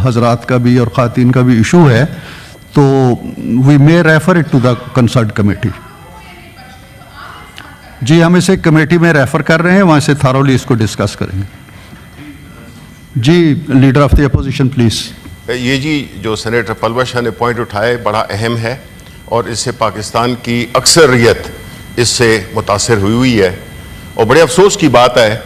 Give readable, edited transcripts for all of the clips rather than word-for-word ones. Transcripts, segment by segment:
हजरात का भी और ख़ातीन का भी इशू है, तो we may refer it to the concern committee. जी, हम इसे कमेटी में रेफर कर रहे हैं, वहाँ से थारोली इसको डिस्कस करेंगे। जी, leader of the opposition please. ये जी जो सेनेटर पलवा शाह ने पॉइंट उठाए बड़ा अहम है और इससे पाकिस्तान की अक्सरियत इससे मुतासर हुई है और बड़े अफसोस की बात है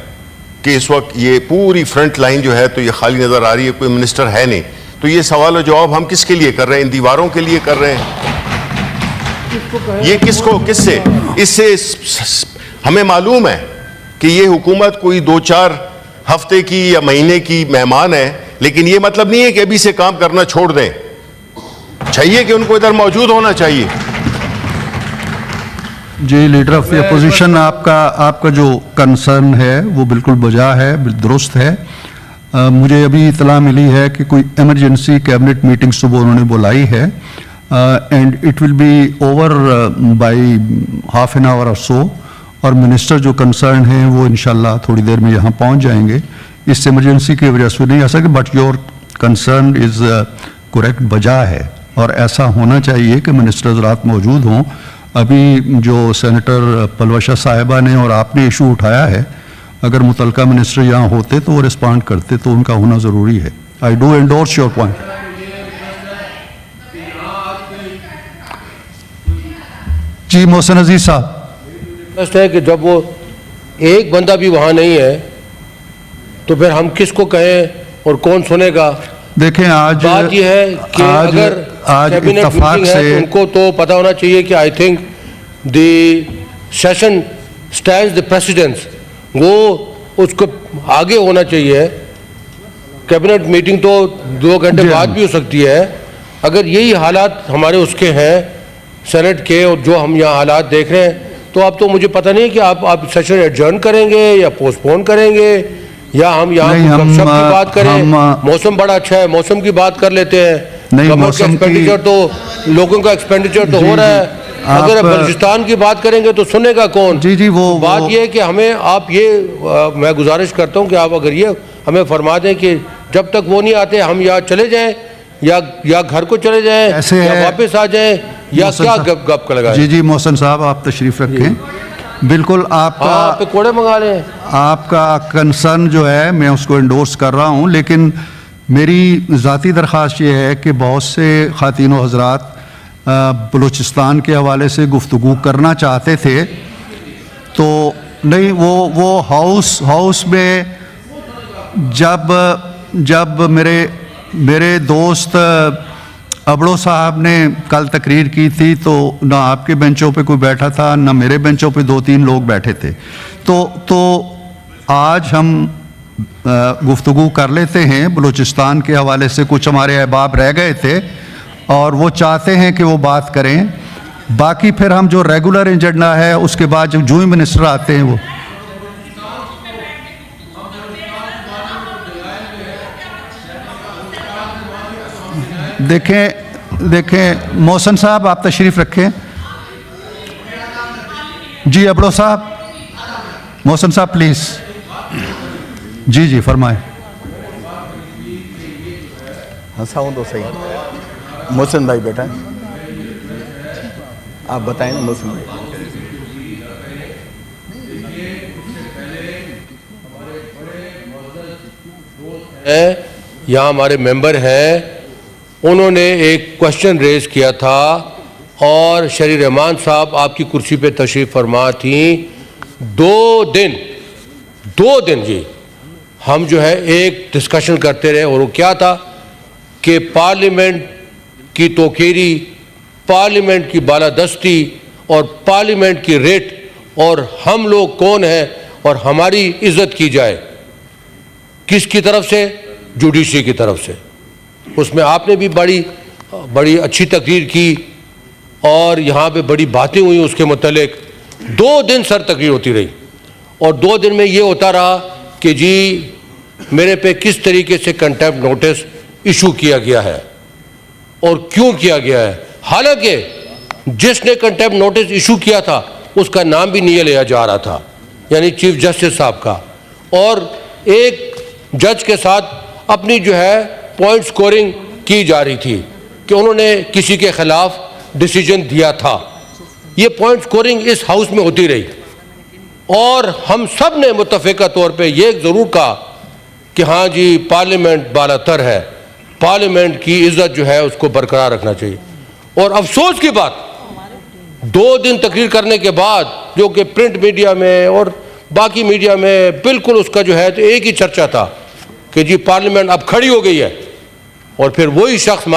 कि इस वक्त ये पूरी फ्रंट लाइन जो है तो ये खाली नज़र आ रही है, कोई मिनिस्टर है नहीं। तो ये सवाल और जवाब हम किसके लिए कर रहे हैं? इन दीवारों के लिए कर रहे हैं? ये किसको, किससे? इससे हमें मालूम है कि ये हुकूमत कोई 2-4 हफ्ते की या महीने की मेहमान है, लेकिन ये मतलब नहीं है कि अभी से काम करना छोड़ दें। चाहिए कि उनको इधर मौजूद होना चाहिए। जी, लीडर ऑफ द अपोजिशन, आपका जो कंसर्न है वो बिल्कुल बजा है, दुरुस्त है। मुझे अभी इतला मिली है कि कोई इमरजेंसी कैबिनेट मीटिंग सुबह उन्होंने बुलाई है and it will be over by half an hour और सो, और मिनिस्टर जो कंसर्न है वो इंशाल्लाह थोड़ी देर में यहाँ पहुँच जाएंगे। इस इमरजेंसी की वजह से नहीं आ सकते, but your concern is correct, बजा है और ऐसा होना चाहिए कि मिनिस्टर्स रात मौजूद हों। अभी जो सेनेटर पलवा शाह साहिबा ने और आपने इशू उठाया है, अगर मुतलका मिनिस्टर यहाँ होते तो वो रिस्पॉन्ड करते, तो उनका होना ज़रूरी है। I do endorse your point. जी, मोहसिन अजीज साहब। है कि जब वो एक बंदा भी वहाँ नहीं है तो फिर हम किसको कहें और कौन सुनेगा? देखें, आज बात यह है कि अगर कैबिनेट मीटिंग है तो उनको तो पता होना चाहिए कि I think the session stands the precedence, वो उसको आगे होना चाहिए। कैबिनेट मीटिंग तो 2 घंटे बाद भी हो सकती है। अगर यही हालात हमारे उसके हैं सेनेट के और जो हम यहाँ हालात देख रहे हैं, तो अब तो मुझे पता नहीं कि आप सेशन एडजर्न करेंगे या पोस्टपोन करेंगे या हम यहाँ गपशप की बात करें। मौसम बड़ा अच्छा है, मौसम की बात कर लेते हैं। मौसम एक्सपेंडिचर तो लोगों का एक्सपेंडिचर तो हो रहा है। अगर बलूचिस्तान की बात करेंगे तो सुनेगा कौन? जी, वो बात ये है कि हमें आप ये मैं गुजारिश करता हूँ कि आप अगर ये हमें फरमा दें कि जब तक वो नहीं आते हम यहाँ चले जाएं या घर को चले जाएं या वापस आ जाएं या क्या गप का लगाएं। जी, मोहसिन साहब आप तशरीफ रखें। बिल्कुल, आपका कोड़े मंगा लें। आपका कंसर्न जो है मैं उसको एंडोर्स कर रहा हूँ, लेकिन मेरी ज़ाती दरख्वास्त ये है कि बहुत से ख़ातीन व हज़रात बलूचिस्तान के हवाले से गुफ्तगू करना चाहते थे, तो नहीं, वो हाउस में जब मेरे दोस्त अबड़ो साहब ने कल तकरीर की थी, तो ना आपके बेंचों पे कोई बैठा था ना मेरे बेंचों पे 2-3 लोग बैठे थे। तो आज हम गुफ्तगू कर लेते हैं बलूचिस्तान के हवाले से। कुछ हमारे अहबाब रह गए थे और वो चाहते हैं कि वो बात करें। बाकी फिर हम जो रेगुलर एजेंडा है उसके बाद जो ही मिनिस्टर आते हैं वो देखें। मोहसिन साहब आप तशरीफ़ रखें। जी, अबड़ो साहब, मोहसिन साहब प्लीज़। जी फरमाएं। हंसाऊँ तो सही। मोहसिन भाई बेटा आप बताएं ना। मोहसिन भाई यहाँ हमारे मेंबर हैं, उन्होंने एक क्वेश्चन रेज किया था और शरी रहमान साहब आपकी कुर्सी पे तशरीफ़ फरमा थी। 2 दिन जी हम जो है एक डिस्कशन करते रहे और वो क्या था कि पार्लियामेंट की तोक़ीरी, पार्लियामेंट की बालादस्ती और पार्लियामेंट की रेट और हम लोग कौन हैं और हमारी इज्जत की जाए। किसकी तरफ से? जुडिशरी की तरफ से। उसमें आपने भी बड़ी अच्छी तकरीर की और यहाँ पे बड़ी बातें हुई उसके मुतालिक। 2 दिन सर तकरीर होती रही और 2 दिन में ये होता रहा कि जी मेरे पे किस तरीके से कंटेम्प्ट नोटिस इशू किया गया है और क्यों किया गया है। हालांकि जिसने कंटेम्प्ट नोटिस इशू किया था उसका नाम भी नहीं लिया जा रहा था, यानी चीफ जस्टिस साहब का, और एक जज के साथ अपनी जो है पॉइंट स्कोरिंग की जा रही थी कि उन्होंने किसी के खिलाफ डिसीजन दिया था। ये पॉइंट स्कोरिंग इस हाउस में होती रही और हम सब ने मुत्तफ़िका तौर पे ये ज़रूर कहा कि हाँ जी, पार्लियामेंट बालातर है, पार्लियामेंट की इज़्ज़त जो है उसको बरकरार रखना चाहिए। और अफसोस की बात, 2 दिन तकरीर करने के बाद जो कि प्रिंट मीडिया में और बाकी मीडिया में बिल्कुल उसका जो है तो एक ही चर्चा था कि जी पार्लियामेंट अब खड़ी हो गई है, और फिर वही शख्स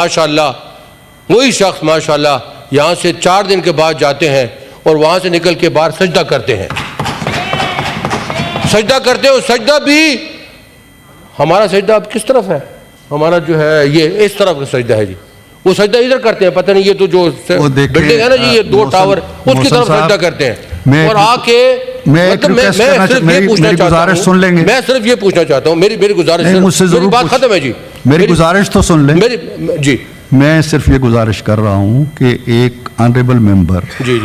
माशाल्लाह यहाँ से 4 दिन के बाद जाते हैं और वहाँ से निकल के बाहर सजदा करते हैं और सजदा भी हमारा सजदा अब किस तरफ है? हमारा जो है ये इस तरफ का सजदा है जी, वो सजदा इधर करते हैं, पता नहीं ये तो जो बिल्डिंग है ना जी, ये 2 टावर, उसकी तरफ सजदा करते हैं। और आके मैं सिर्फ ये पूछना चाहता हूँ, मेरी गुजारिश, मेरी बात खत्म है जी, मेरी गुजारिश तो सुन लें जी। मैं सिर्फ ये गुजारिश कर रहा हूँ कि एक ऑनरेबल मेंबर जी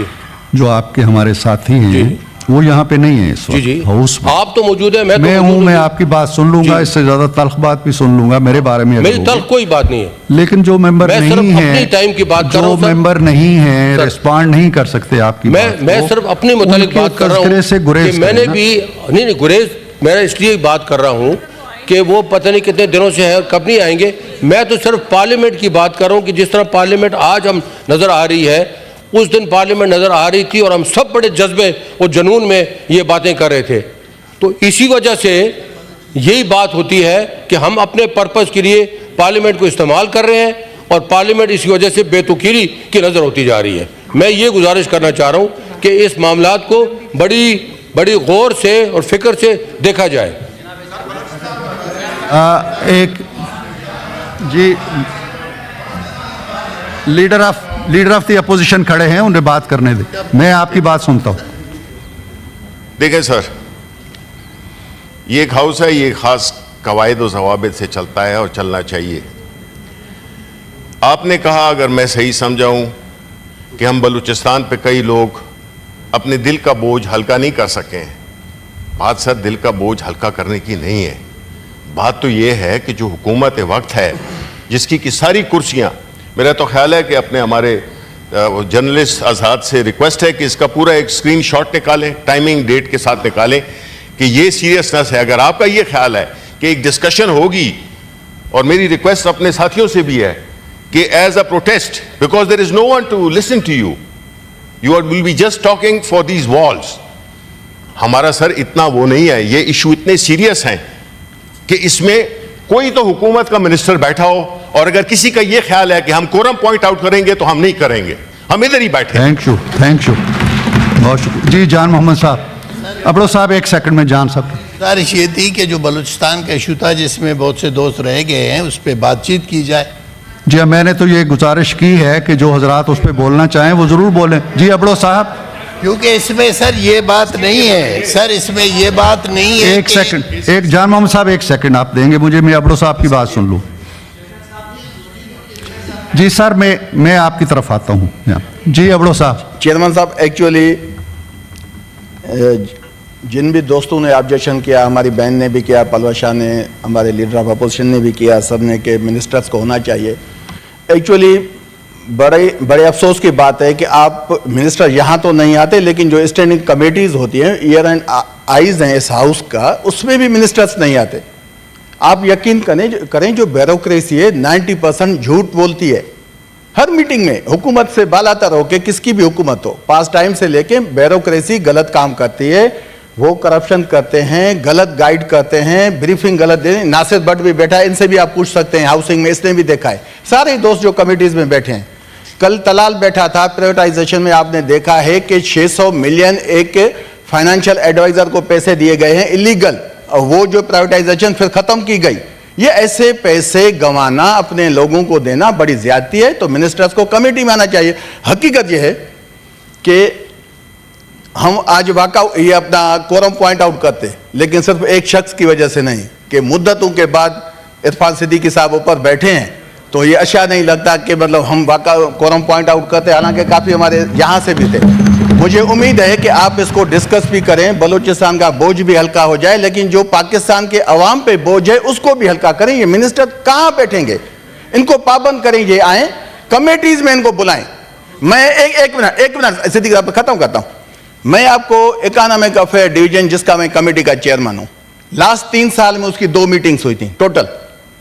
जो आपके हमारे साथी हैं वो यहाँ पे नहीं है इस वक्त हाउस में। आप तो मौजूद है, मैं हूँ, मैं आपकी बात सुन लूंगा, इससे ज्यादा तल्ख बात भी सुन लूंगा मेरे बारे में। मेरी तल्ख कोई बात नहीं है, लेकिन जो मेंबर नहीं है, टाइम की बात कर रहा हूं, जो मेंबर नहीं है रिस्पॉन्ड नहीं कर सकते आपकी बात को। मैं सिर्फ अपनी मुतालिक बात कर रहा हूँ। मैंने भी नहीं गुरेज, मैं इसलिए बात कर रहा हूँ कि वो पता नहीं कितने दिनों से है, कब नहीं आएंगे। मैं तो सिर्फ पार्लियामेंट की बात कर रहा हूँ कि जिस तरह पार्लियामेंट आज हम नजर आ रही है, उस दिन पार्लियामेंट नजर आ रही थी और हम सब बड़े जज्बे और जुनून में ये बातें कर रहे थे। तो इसी वजह से यही बात होती है कि हम अपने पर्पस के लिए पार्लियामेंट को इस्तेमाल कर रहे हैं और पार्लियामेंट इसी वजह से बेतुकीरी की नजर होती जा रही है। मैं ये गुजारिश करना चाह रहा हूँ कि इस मामलात को बड़ी गौर से और फिक्र से देखा जाए। एक जी लीडर ऑफ द अपोजिशन खड़े हैं, उन्हें बात करने दें, मैं आपकी बात सुनता हूं। देखें सर, ये एक हाउस है, ये खास कवायद और ज़वाबित से चलता है और चलना चाहिए। आपने कहा, अगर मैं सही समझाऊं, कि हम बलूचिस्तान पे कई लोग अपने दिल का बोझ हल्का नहीं कर सके हैं। बात सर दिल का बोझ हल्का करने की नहीं है, बात तो ये है कि जो हुकूमत वक्त है जिसकी कि सारी कुर्सियां, मेरा तो ख्याल है कि अपने हमारे जर्नलिस्ट आज़ाद से रिक्वेस्ट है कि इसका पूरा एक स्क्रीनशॉट निकालें, टाइमिंग डेट के साथ निकालें कि ये सीरियसनेस है। अगर आपका ये ख्याल है कि एक डिस्कशन होगी, और मेरी रिक्वेस्ट अपने साथियों से भी है कि as a protest, because there is no one to listen to you, you are will be just talking for these walls. हमारा सर इतना वो नहीं है, ये इशू इतने सीरियस हैं कि इसमें कोई तो हुकूमत का मिनिस्टर बैठा हो, और अगर किसी का ये ख्याल है कि हम कोरम पॉइंट आउट करेंगे तो हम नहीं करेंगे, हम इधर ही बैठे। थैंक यू, बहुत शुक्रिया जी। जान मोहम्मद साहब, अबड़ो साहब, 1 सेकंड में जान साहब। गुजारिश ये थी कि जो बलूचिस्तान का इशू था जिसमें बहुत से दोस्त रह गए हैं, उस पर बातचीत की जाए। जी हाँ, मैंने तो ये गुजारिश की है कि जो हजरात उस पर बोलना चाहें वो जरूर बोलें। जी अबड़ो साहब, क्योंकि इसमें सर ये बात नहीं है, सर इसमें ये बात नहीं है। 1 सेकंड, एक जान मोहम्मद साहब 1 सेकंड आप देंगे मुझे, मैं अबड़ो साहब की बात सुन लूं। जी सर, मैं आपकी तरफ आता हूं। जी अबड़ो साहब। चेयरमैन साहब, एक्चुअली जिन भी दोस्तों ने ऑब्जेक्शन किया, हमारी बहन ने भी किया, पलवा शाह ने, हमारे लीडर ऑफ अपोजिशन ने भी किया, सब ने कि मिनिस्टर्स को होना चाहिए। एक्चुअली बड़े अफसोस की बात है कि आप मिनिस्टर यहाँ तो नहीं आते, लेकिन जो स्टैंडिंग कमेटीज होती हैं, ईयर एंड आइज हैं इस हाउस का, उसमें भी मिनिस्टर्स नहीं आते। आप यकीन करें जो ब्यूरोक्रेसी है 90% झूठ बोलती है। हर मीटिंग में हुकूमत से बालातर हो के, किसकी भी हुकूमत हो, पास टाइम से लेके ब्यूरोक्रेसी गलत काम करती है, वो करप्शन करते हैं, गलत गाइड करते हैं, ब्रीफिंग गलत दे। नासिर भट्ट भी बैठा है, इनसे भी आप पूछ सकते हैं, हाउसिंग में इसने भी देखा है, सारे दोस्त जो कमिटीज में बैठे हैं। कल तलाल बैठा था, प्राइवेटाइजेशन में आपने देखा है कि 600 मिलियन एक फाइनेंशियल एडवाइजर को पैसे दिए गए हैं इलीगल, और वो जो प्राइवेटाइजेशन फिर खत्म की गई। ये ऐसे पैसे गंवाना, अपने लोगों को देना बड़ी ज्यादती है। तो मिनिस्टर्स को कमेटी में आना चाहिए। हकीकत यह है कि हम आज वाका ये अपना कोरम पॉइंट आउट करते, लेकिन सिर्फ एक शख्स की वजह से नहीं, कि मुद्दतों के बाद इरफान सिद्दीकी साहब ऊपर बैठे हैं, तो ये अच्छा नहीं लगता कि मतलब हम वाका कोरम पॉइंट आउट करते, हालांकि काफ़ी हमारे यहाँ से भी थे। मुझे उम्मीद है कि आप इसको डिस्कस भी करें, बलूचिस्तान का बोझ भी हल्का हो जाए, लेकिन जो पाकिस्तान के अवाम पे बोझ है उसको भी हल्का करें। ये मिनिस्टर कहाँ बैठेंगे, इनको पाबंद करें, ये आए कमेटीज में इनको बुलाएं। मैं एक मिनट सिद्दीक साहब खत्म करता हूं। मैं आपको इकोनॉमिक अफेयर डिवीजन, जिसका मैं कमेटी का चेयरमैन हूं, लास्ट 3 साल में उसकी 2 मीटिंग्स हुई थी, टोटल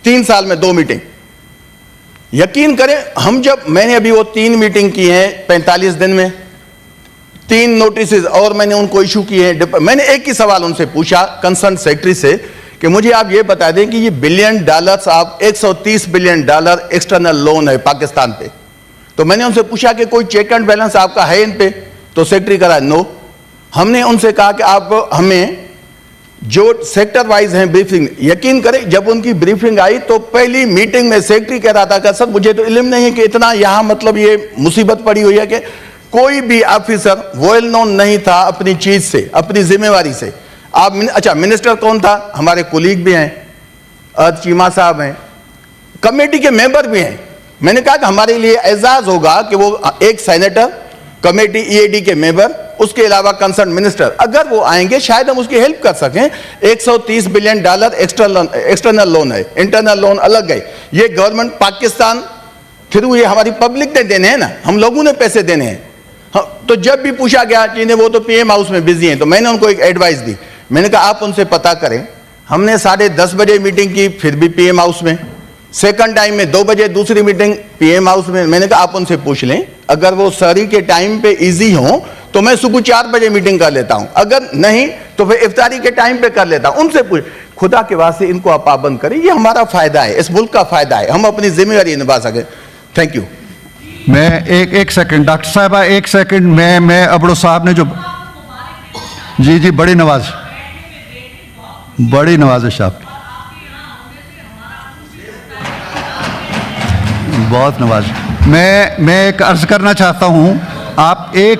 3 साल में 2 मीटिंग। यकीन करें, मैंने अभी वो 3 मीटिंग की हैं 45 दिन में, 3 नोटिस और मैंने उनको इशू किए हैं। मैंने एक ही सवाल उनसे पूछा कंसर्न सेक्रेटरी से कि मुझे आप ये बता दें कि ये $1 बिलियन आप $130 बिलियन एक्सटर्नल लोन है पाकिस्तान पे, तो मैंने उनसे पूछा कि कोई चेक एंड बैलेंस आपका है इन पे, तो सेक्रेटरी कहा नो। हमने उनसे कहा कि आप हमें जो सेक्टर वाइज हैं ब्रीफिंग, यकीन करें जब उनकी ब्रीफिंग आई तो पहली मीटिंग में सेक्रेटरी कह रहा था कि सर मुझे तो इल्म नहीं है कि इतना यहां मतलब ये मुसीबत पड़ी हुई है कि कोई भी ऑफिसर वेल नोन नहीं था अपनी चीज से, अपनी जिम्मेवारी से। आप अच्छा, मिनिस्टर कौन था? हमारे कुलीग भी हैं, चीमा साहब हैं, कमेटी के मेंबर भी हैं। मैंने कहा कि हमारे लिए एजाज होगा कि वो एक सेनेटर, कमेटी ईएडी के मेंबर, उसके अलावा कंसर्न मिनिस्टर अगर वो आएंगे शायद हम उसकी हेल्प कर सकें। $130 बिलियन एक्सटर्नल लोन है, इंटरनल लोन अलग है। ये गवर्नमेंट पाकिस्तान थ्रू ये हमारी पब्लिक ने देने हैं ना, हम लोगों ने पैसे देने हैं। हाँ, तो जब भी पूछा गया कि वो तो पीएम हाउस में बिजी हैं, तो मैंने उनको एक एडवाइस दी। मैंने कहा आप उनसे पता करें। हमने 10:30 बजे मीटिंग की, फिर भी पीएम हाउस में। सेकंड टाइम में 2 बजे दूसरी मीटिंग पीएम हाउस में। मैंने कहा आप उनसे पूछ लें, अगर वो सहरी के टाइम पे इजी हो तो मैं सुबह 4 बजे मीटिंग कर लेता हूं, अगर नहीं तो फिर इफ्तारी के टाइम पे कर लेता हूं। उनसे पूछ, खुदा के वास्ते इनको आप पाबंद करें, ये हमारा फायदा है, इस मुल्क का फायदा है, हम अपनी जिम्मेवारी निभा सकें। Thank you. मैं एक सेकंड डॉक्टर साहबा, 1 सेकंड। मैं अबड़ो साहब ने जो जी बड़ी नवाजिश आपकी, बहुत नवाज। मैं एक अर्ज करना चाहता हूं, आप एक